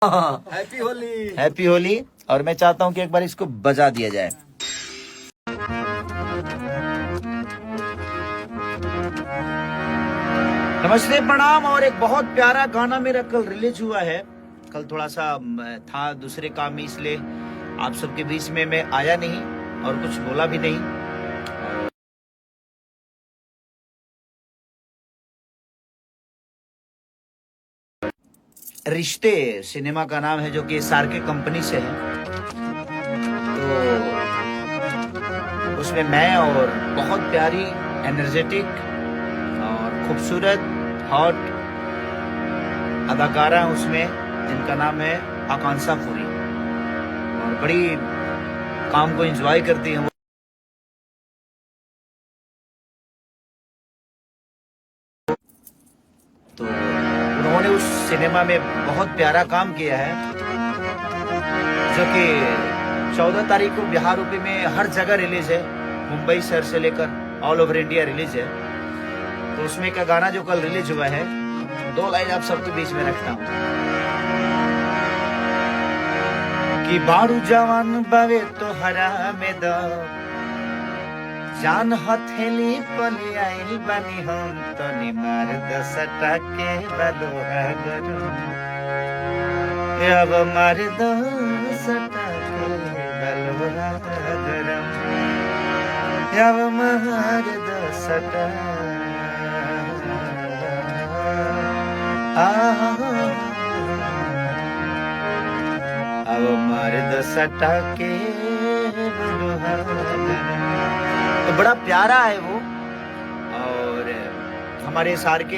Happy Holi. Happy Holi. और मैं चाहता हूँ कि एक बार इसको बजा दिया जाए। नमस्ते, प्रणाम। और एक बहुत प्यारा गाना मेरा कल रिलीज हुआ है। कल थोड़ा सा था दूसरे काम में, इसलिए आप सबके बीच में मैं आया नहीं और कुछ बोला भी नहीं। रिश्ते सिनेमा का नाम है, जो कि SRK कंपनी से है। तो उसमें मैं और बहुत प्यारी, एनर्जेटिक और खूबसूरत हॉट अदाकारा उसमें, जिनका नाम है आकांक्षा पुरी, और बड़ी काम को एंजॉय करती है। तो उन्होंने उस सिनेमा में बहुत प्यारा काम किया है, जो कि 14 तारीख को बिहार यूपी में हर जगह रिलीज है। मुंबई शहर से लेकर ऑल ओवर इंडिया रिलीज है। तो उसमें का गाना जो कल रिलीज हुआ है, 2 लाइन आप सबके बीच में रखता हूँ कि बारू जवान बावे तो हरा में दो जान हथेली पली आइल बनी हम तनी मार दसटा के बलोहा गरम, अब मार दसटा के बलोहा गरम, अब मार दसटा अब मार दसटा के बलोहा गरम। तो बड़ा प्यारा है वो। और हमारे SRK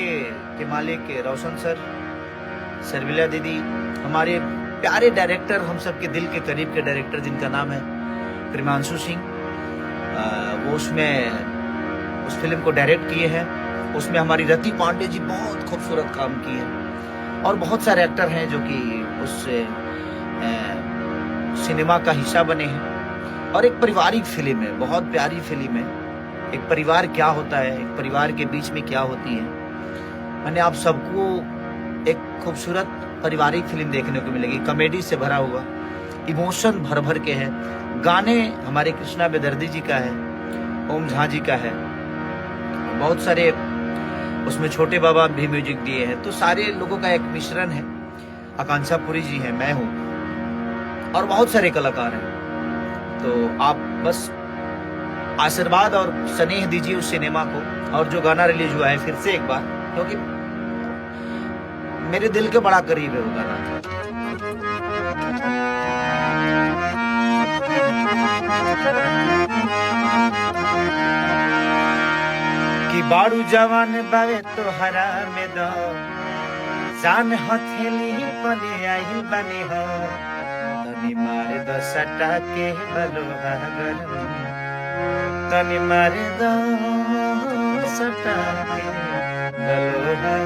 के मालिक रोशन सर, सरविला दीदी, हमारे प्यारे डायरेक्टर, हम सबके दिल के करीब के डायरेक्टर, जिनका नाम है प्रिमांशु सिंह, वो उसमें उस फिल्म को डायरेक्ट किए हैं। उसमें हमारी रति पांडे जी बहुत खूबसूरत काम किए हैं, और बहुत सारे एक्टर हैं जो कि उस सिनेमा का हिस्सा बने हैं। और एक पारिवारिक फिल्म है, बहुत प्यारी फिल्म है। एक परिवार क्या होता है, एक परिवार के बीच में क्या होती है। मैंने आप सबको एक खूबसूरत पारिवारिक फिल्म देखने को मिलेगी, कॉमेडी से भरा हुआ, इमोशन भर भर के है। गाने हमारे कृष्णा बेदर्दी जी का है, ओम झा जी का है, बहुत सारे उसमें छोटे बाबा भी म्यूजिक दिए हैं। तो सारे लोगों का एक मिश्रण है। आकांक्षा पुरी जी है, मैं हूँ, और बहुत सारे कलाकार हैं। तो आप बस आशीर्वाद और स्नेह दीजिए उस सिनेमा को। और जो गाना रिलीज हुआ है, फिर से एक बार, क्योंकि मेरे दिल के बड़ा करीब है वो गाना। कि बारू जवान बावे तो हरा में दो जान हथेली पले आइल बनी हो तनी मारे दो सटा के बलोहा गरम, तनी मारे दो सटा के बलोहा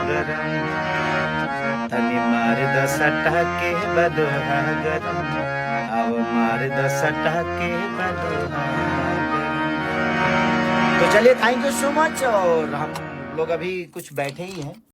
गरम, तनी मारे दो सटा के बलोहा गरम, आओ मारे दो सटा के बलोहा गरम। तो चलिए, थैंक यू सो मच। और हम लोग अभी कुछ बैठे ही हैं।